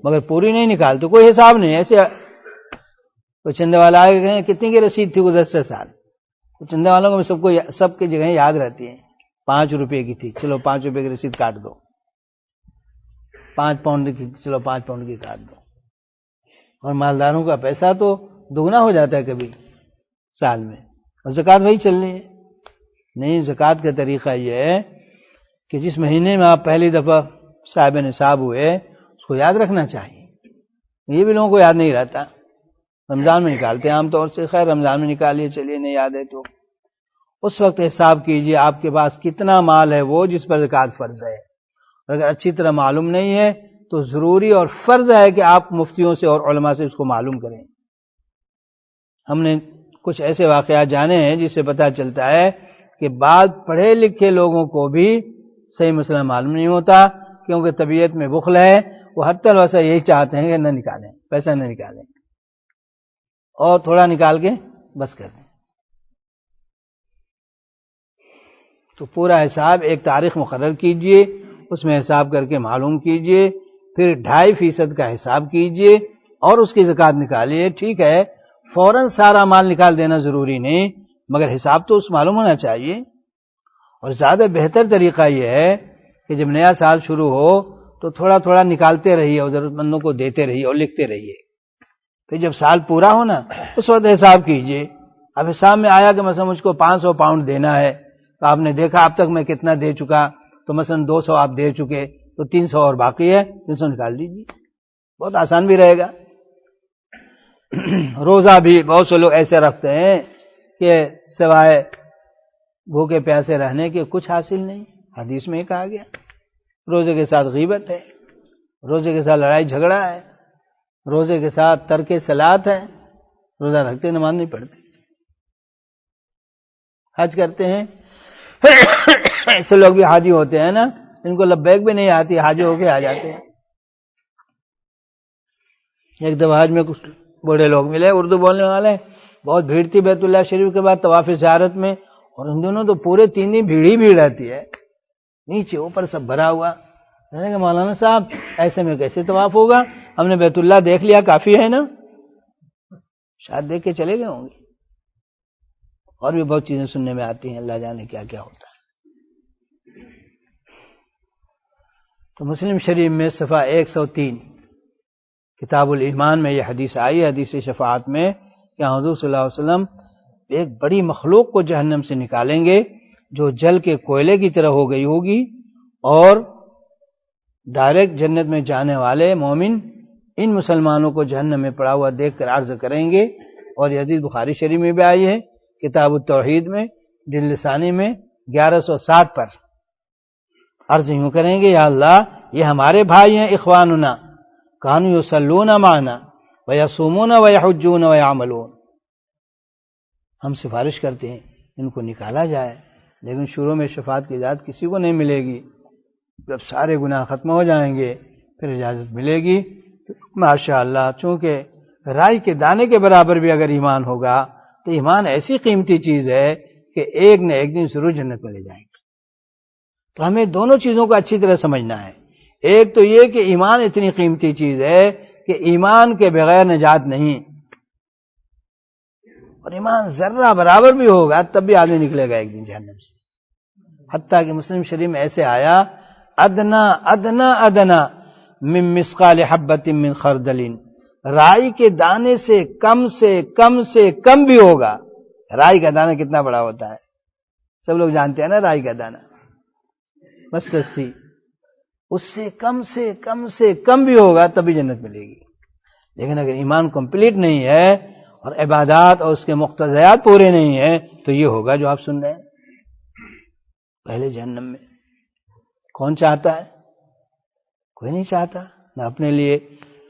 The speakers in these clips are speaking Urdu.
مگر پوری نہیں نکالتے، کوئی حساب نہیں. ایسے کوئی چندے والا آئے گئے کتنی کی رسید تھی گزشتہ سال، چندے والوں کو سب کی جگہیں یاد رہتی ہیں. 5 روپے کی تھی، چلو 5 روپے کی رسید کاٹ دو. 5 پاؤنڈ کی، چلو 5 پاؤنڈ کی کاٹ دو. اور مالداروں کا پیسہ تو دگنا ہو جاتا ہے کبھی سال میں، اور زکوٰۃ وہی چل رہی ہے. نہیں، زکوٰۃ کا طریقہ یہ ہے کہ جس مہینے میں آپ پہلی دفعہ صاحب نصاب ہوئے اس کو یاد رکھنا چاہیے. یہ بھی لوگوں کو یاد نہیں رہتا. رمضان میں نکالتے ہیں عام طور سے، خیر رمضان میں نکالیے، چلیے نہیں یاد ہے تو اس وقت حساب کیجئے آپ کے پاس کتنا مال ہے وہ جس پر زکوٰۃ فرض ہے. اگر اچھی طرح معلوم نہیں ہے تو ضروری اور فرض ہے کہ آپ مفتیوں سے اور علماء سے اس کو معلوم کریں. ہم نے کچھ ایسے واقعات جانے ہیں جس سے پتہ چلتا ہے کہ بعض پڑھے لکھے لوگوں کو بھی صحیح مسئلہ معلوم نہیں ہوتا، کیونکہ طبیعت میں بخل ہے. وہ حتی الوسع یہی چاہتے ہیں کہ نہ نکالیں، پیسہ نہ نکالیں اور تھوڑا نکال کے بس کر دیں. تو پورا حساب ایک تاریخ مقرر کیجئے، اس میں حساب کر کے معلوم کیجئے، پھر 2.5% کا حساب کیجئے اور اس کی زکوٰۃ نکالیے. ٹھیک ہے فوراً سارا مال نکال دینا ضروری نہیں، مگر حساب تو اس معلوم ہونا چاہیے. اور زیادہ بہتر طریقہ یہ ہے کہ جب نیا سال شروع ہو تو تھوڑا تھوڑا نکالتے رہیے اور ضرورت مندوں کو دیتے رہیے اور لکھتے رہیے. پھر جب سال پورا ہونا اس وقت حساب کیجئے. اب حساب میں آیا کہ مثلا مجھ کو 500 پاؤنڈ دینا ہے، تو آپ نے دیکھا اب تک میں کتنا دے چکا، تو مثلا 200 آپ دے چکے، تو 300 اور باقی ہے، 300 نکال دیجیے. بہت آسان بھی رہے گا. روزہ بھی بہت سے لوگ ایسے رکھتے ہیں کہ سوائے بھوکے پیاسے رہنے کے کچھ حاصل نہیں. حدیث میں ہی کہا گیا روزے کے ساتھ غیبت ہے، روزے کے ساتھ لڑائی جھگڑا ہے، روزے کے ساتھ ترک صلاۃ ہے. روزہ رکھتے نماز نہیں پڑھتے. حج کرتے ہیں ایسے لوگ بھی حاجی ہوتے ہیں نا، ان کو لبیک بھی نہیں آتی، حاجی ہو کے آ جاتے ہیں. ایک دفعہ حج میں کچھ بوڑھے لوگ ملے اردو بولنے والے، بہت بھیڑ تھی بیت اللہ شریف کے بعد طواف زیارت میں، اور ان دنوں تو پورے 3 دن بھیڑ ہی بھیڑ رہتی ہے، نیچے اوپر سب بھرا ہوا. میں نے کہا مولانا صاحب ایسے میں کیسے طواف ہوگا، ہم نے بیت اللہ دیکھ لیا کافی ہے نا. شاید دیکھ کے چلے گئے ہوں گے. اور بھی بہت چیزیں سننے میں آتی ہیں، اللہ جانے کیا کیا ہوتا ہے. تو مسلم شریف میں صفحہ 103 کتاب الایمان میں یہ حدیث آئی، حدیث شفاعت میں، کہ حضور صلی اللہ علیہ وسلم ایک بڑی مخلوق کو جہنم سے نکالیں گے جو جل کے کوئلے کی طرح ہو گئی ہوگی، اور ڈائریکٹ جنت میں جانے والے مومن ان مسلمانوں کو جہنم میں پڑا ہوا دیکھ کر عرض کریں گے. اور یہ حدیث بخاری شریف میں بھی آئی ہے، کتاب التوحید میں جلد ثانی میں 1107 پر. عرض یوں کریں گے یا اللہ یہ ہمارے بھائی ہیں، اخواننا کانوا یصلون معنا ویصومون ویحجون ویعملون. ہم سفارش کرتے ہیں ان کو نکالا جائے، لیکن شروع میں شفاعت کی اجازت کسی کو نہیں ملے گی. جب سارے گناہ ختم ہو جائیں گے پھر اجازت ملے گی. ماشاء اللہ، چونکہ رائی کے دانے کے برابر بھی اگر ایمان ہوگا تو ایمان ایسی قیمتی چیز ہے کہ ایک نہ ایک دن ضرور جنت میں لے جائیں گے. تو ہمیں دونوں چیزوں کو اچھی طرح سمجھنا ہے. ایک تو یہ کہ ایمان اتنی قیمتی چیز ہے کہ ایمان کے بغیر نجات نہیں، اور ایمان ذرہ برابر بھی ہوگا تب بھی آدمی نکلے گا ایک دن جہنم سے. حتیٰ کہ مسلم شریف میں ایسے آیا ادنا ادنا ادنا من مثقال حبۃ من خردل، رائی کے دانے سے کم بھی ہوگا. رائی کا دانہ کتنا بڑا ہوتا ہے سب لوگ جانتے ہیں نا، رائی کا دانہ مستسی، اس سے کم بھی ہوگا تبھی جنت ملے گی. لیکن اگر ایمان کمپلیٹ نہیں ہے اور عبادات اور اس کے مقتضیات پورے نہیں ہیں تو یہ ہوگا جو آپ سن رہے ہیں، پہلے جہنم میں. کون چاہتا ہے؟ کوئی نہیں چاہتا، نہ اپنے لیے،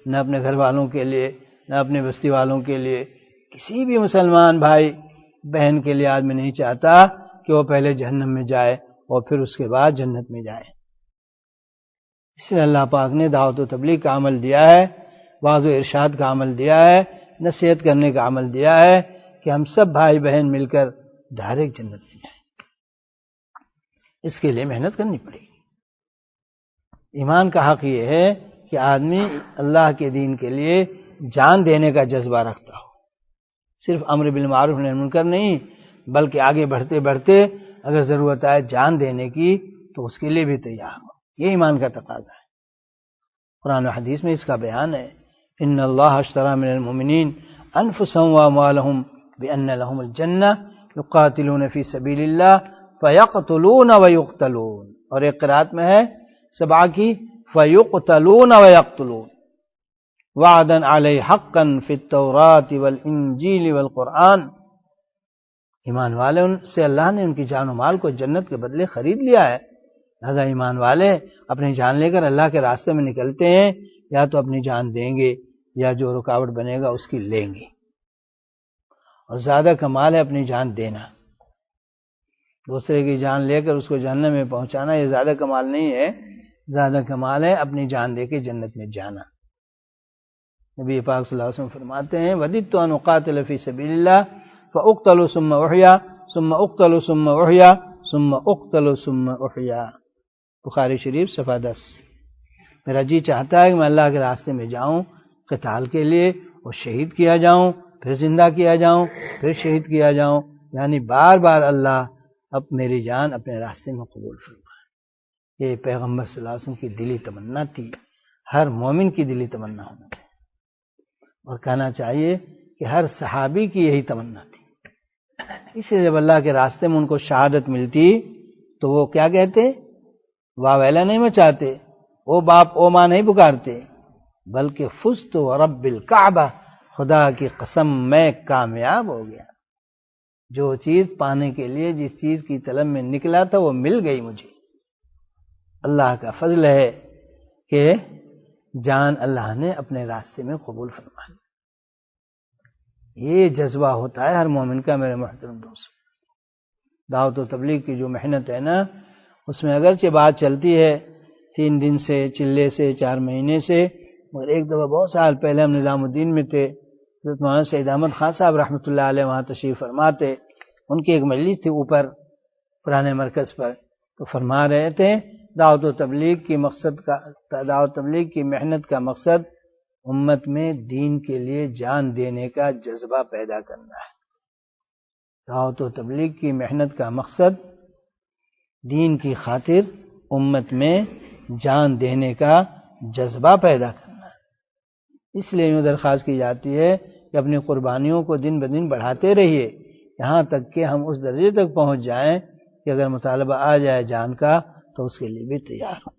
نہ اپنے گھر والوں کے لیے، نہ اپنے بستی والوں کے لیے. کسی بھی مسلمان بھائی بہن کے لیے آدمی نہیں چاہتا کہ وہ پہلے جہنم میں جائے اور پھر اس کے بعد جنت میں جائے. اس لیے اللہ پاک نے دعوت و تبلیغ کا عمل دیا ہے، واعظ و ارشاد کا عمل دیا ہے، نصیحت کرنے کا عمل دیا ہے کہ ہم سب بھائی بہن مل کر ڈائریکٹ جنت میں جائیں. اس کے لیے محنت کرنی پڑے گی. ایمان کا حق یہ ہے کہ کہ آدمی اللہ کے دین کے لیے جان دینے کا جذبہ رکھتا ہو، صرف امر بالمعروف نہی منکر نہیں، بلکہ آگے بڑھتے بڑھتے اگر ضرورت آئے جان دینے کی تو اس کے لیے بھی تیار ہو۔ یہ ایمان کا تقاضا ہے۔ قرآن و حدیث میں اس کا بیان ہے، ان اللہ اشتری من المؤمنین انفسهم واموالهم بان لهم الجنہ یقاتلون فی سبیل اللہ فیقتلون ویقتلون، اور ایک قرات میں ہے سبعہ کی فیقتلون ویقتلون وعدا علی حقا فی التوراۃ والانجیل والقرآن۔ ایمان والے ان سے اللہ نے ان کی جان و مال کو جنت کے بدلے خرید لیا ہے، لہذا ایمان والے اپنی جان لے کر اللہ کے راستے میں نکلتے ہیں، یا تو اپنی جان دیں گے یا جو رکاوٹ بنے گا اس کی لیں گے، اور زیادہ کمال ہے اپنی جان دینا۔ دوسرے کی جان لے کر اس کو جہنم میں پہنچانا یہ زیادہ کمال نہیں ہے، زیادہ کمال ہے اپنی جان دے کے جنت میں جانا۔ نبی پاک صلی اللہ علیہ وسلم فرماتے ہیں وَدِدْتُ أَنْ أُقَاتِلَ فِي سَبِيلِ اللَّهِ فَأُقْتَلُ ثُمَّ أُحْيَا ثُمَّ أُقْتَلُ ثُمَّ أُحْيَا ثُمَّ أُقْتَلُ ثُمَّ أُحْيَا، بخاری شریف صفحہ 10۔ میرا جی چاہتا ہے کہ میں اللہ کے راستے میں جاؤں قتال کے لیے اور شہید کیا جاؤں، پھر زندہ کیا جاؤں، پھر شہید کیا جاؤں، یعنی بار بار اللہ اب میری جان اپنے راستے میں قبول فرمائے۔ یہ پیغمبر صلی اللہ علیہ وسلم کی دلی تمنا تھی، ہر مومن کی دلی تمنا ہونا چاہیے، اور کہنا چاہیے کہ ہر صحابی کی یہی تمنا تھی۔ اس لیے جب اللہ کے راستے میں ان کو شہادت ملتی تو وہ کیا کہتے؟ واہ ویلا نہیں مچاتے، او باپ او ماں نہیں پکارتے، بلکہ فزت ورب الکعبہ، خدا کی قسم میں کامیاب ہو گیا، جو چیز پانے کے لیے جس چیز کی طلب میں نکلا تھا وہ مل گئی مجھے۔ اللہ کا فضل ہے کہ جان اللہ نے اپنے راستے میں قبول فرما لی۔ یہ جذبہ ہوتا ہے ہر مومن کا میرے محترم دوست۔ دعوت و تبلیغ کی جو محنت ہے نا، اس میں اگرچہ بات چلتی ہے 3 دن سے، چلے سے، 4 مہینے سے، مگر ایک دفعہ بہت سال پہلے ہم نظام الدین میں تھے، حضرت مولانا سید احمد خان صاحب رحمۃ اللہ علیہ وہاں تشریف فرماتے، ان کی ایک مجلس تھی اوپر پرانے مرکز پر، تو فرما رہے تھے دعوت و تبلیغ کی محنت کا مقصد امت میں دین کے لیے جان دینے کا جذبہ پیدا کرنا ہے۔ دعوت و تبلیغ کی محنت کا مقصد دین کی خاطر امت میں جان دینے کا جذبہ پیدا کرنا ہے۔ اس لیے یوں درخواست کی جاتی ہے کہ اپنی قربانیوں کو دن بدن بڑھاتے رہیے، یہاں تک کہ ہم اس درجے تک پہنچ جائیں کہ اگر مطالبہ آ جائے جان کا تو اس کے لیے بھی تیار ہوں۔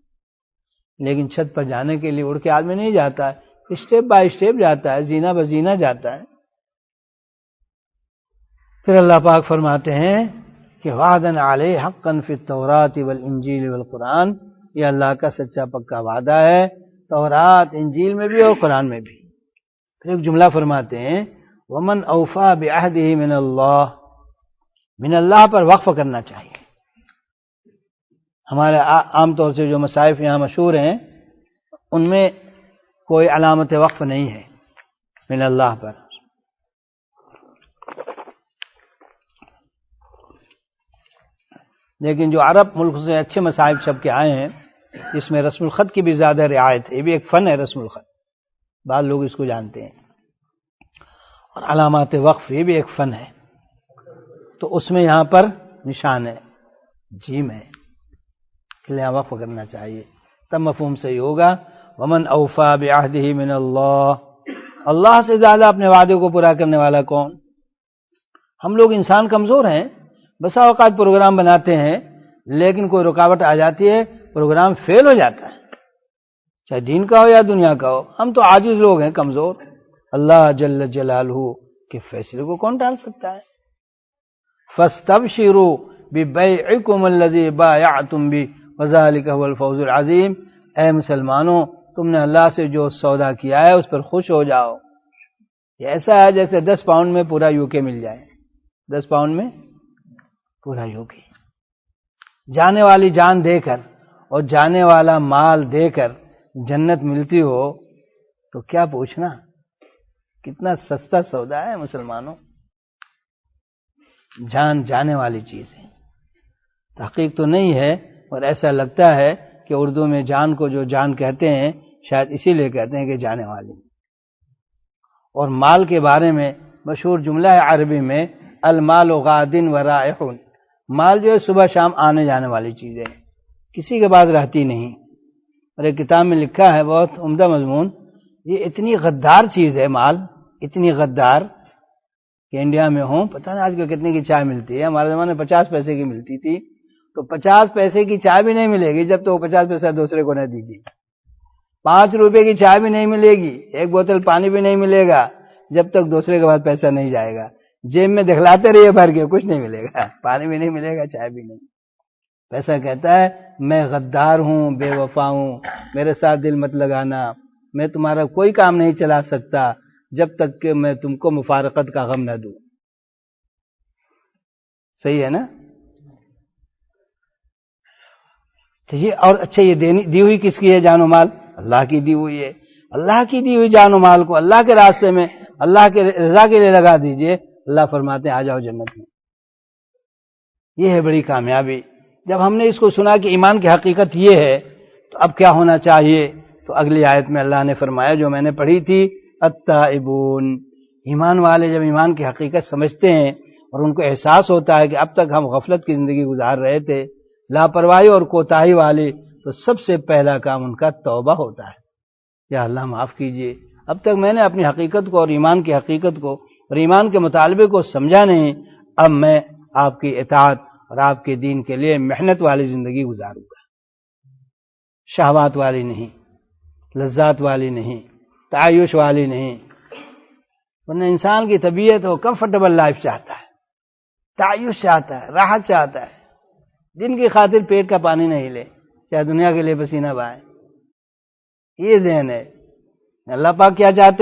لیکن چھت پر جانے کے لیے اڑ کے آدمی نہیں جاتا ہے، اسٹیپ بائی اسٹیپ جاتا ہے، زینہ بزینہ جاتا ہے۔ پھر اللہ پاک فرماتے ہیں کہ وعدن علیہ حقا فی التوراۃ والانجیل والقرآن، یہ اللہ کا سچا پکا وعدہ ہے تورات انجیل میں بھی اور قرآن میں بھی۔ پھر ایک جملہ فرماتے ہیں ومن اوفا بعہدہ من اللہ پر وقف کرنا چاہیے۔ ہمارے عام طور سے جو مصائف یہاں مشہور ہیں ان میں کوئی علامت وقف نہیں ہے من اللہ پر، لیکن جو عرب ملک سے اچھے مصائف چھپ کے آئے ہیں اس میں رسم الخط کی بھی زیادہ رعایت ہے، یہ بھی ایک فن ہے رسم الخط، بعض لوگ اس کو جانتے ہیں، اور علامات وقف یہ بھی ایک فن ہے، تو اس میں یہاں پر نشان ہے جیم ہے، اس لیے وقف کرنا چاہیے، تب مفہوم صحیح ہوگا۔ ومن اوفا بعہدہ من اللہ، اللہ سے زیادہ اپنے وعدے کو پورا کرنے والا کون؟ ہم لوگ انسان کمزور ہیں، بسا اوقات پروگرام بناتے ہیں لیکن کوئی رکاوٹ آ جاتی ہے پروگرام فیل ہو جاتا ہے، چاہے دین کا ہو یا دنیا کا ہو، ہم تو عاجز لوگ ہیں، کمزور۔ اللہ جل جلالہ کے فیصلے کو کون ٹال سکتا ہے؟ فاستبشروا ببیعکم الذی بایعتم بہ وذلک هو الفوز العظیم، اے مسلمانوں تم نے اللہ سے جو سودا کیا ہے اس پر خوش ہو جاؤ۔ یہ ایسا ہے جیسے 10 پاؤنڈ میں پورا یو کے مل جائے، 10 پاؤنڈ میں پورا یو کے، جانے والی جان دے کر اور جانے والا مال دے کر جنت ملتی ہو تو کیا پوچھنا، کتنا سستا سودا ہے مسلمانوں، جان جانے والی چیز ہے۔ تحقیق تو نہیں ہے اور ایسا لگتا ہے کہ اردو میں جان کو جو جان کہتے ہیں شاید اسی لیے کہتے ہیں کہ جانے والی. اور مال کے بارے میں مشہور جملہ ہے عربی میں، المال غاد و رائح. مال جو ہے صبح شام آنے جانے والی چیز ہے، کسی کے بعد رہتی نہیں. اور ایک کتاب میں لکھا ہے بہت عمدہ مضمون، یہ اتنی غدار چیز ہے مال، اتنی غدار کہ انڈیا میں ہوں پتہ نہیں آج کل کتنے کی چائے ملتی ہے. ہمارے زمانے میں 50 پیسے کی ملتی تھی، تو 50 پیسے کی چائے بھی نہیں ملے گی جب تک وہ 50 پیسہ دوسرے کو نہ دیجیے. 5 روپے کی چائے بھی نہیں ملے گی، ایک بوتل پانی بھی نہیں ملے گا جب تک دوسرے کے بعد پیسہ نہیں جائے گا. جیب میں دکھلاتے رہیے بھر کے، کچھ نہیں ملے گا، پانی بھی نہیں ملے گا، چائے بھی نہیں. پیسہ کہتا ہے میں غدار ہوں، بے وفا ہوں، میرے ساتھ دل مت لگانا، میں تمہارا کوئی کام نہیں چلا سکتا جب تک کہ میں تم کو مفارقت کا غم نہ دوں. صحیح ہے نا؟ تو یہ اور اچھا، یہ دی ہوئی کس کی ہے جان و مال؟ اللہ کی دی ہوئی ہے. اللہ کی دی ہوئی جان و مال کو اللہ کے راستے میں اللہ کے رضا کے لیے لگا دیجئے. اللہ فرماتے ہیں آ جاؤ جنت میں. یہ ہے بڑی کامیابی. جب ہم نے اس کو سنا کہ ایمان کی حقیقت یہ ہے تو اب کیا ہونا چاہیے؟ تو اگلی آیت میں اللہ نے فرمایا جو میں نے پڑھی تھی، التائبون. ایمان والے جب ایمان کی حقیقت سمجھتے ہیں اور ان کو احساس ہوتا ہے کہ اب تک ہم غفلت کی زندگی گزار رہے تھے، لاپرواہی اور کوتاہی والے، تو سب سے پہلا کام ان کا توبہ ہوتا ہے. یا اللہ معاف کیجئے، اب تک میں نے اپنی حقیقت کو اور ایمان کی حقیقت کو اور ایمان کے مطالبے کو سمجھا نہیں، اب میں آپ کی اطاعت اور آپ کے دین کے لیے محنت والی زندگی گزاروں گا، شہوات والی نہیں، لذات والی نہیں، تعیش والی نہیں. ورنہ انسان کی طبیعت وہ کمفرٹیبل لائف چاہتا ہے، تعیش چاہتا ہے، راحت چاہتا ہے، دن کی خاطر پیٹ کا پانی نہیں لے، چاہے دنیا کے لیے پسینہ بہائے. یہ ذہن ہے. اللہ پاک کیا چاہتے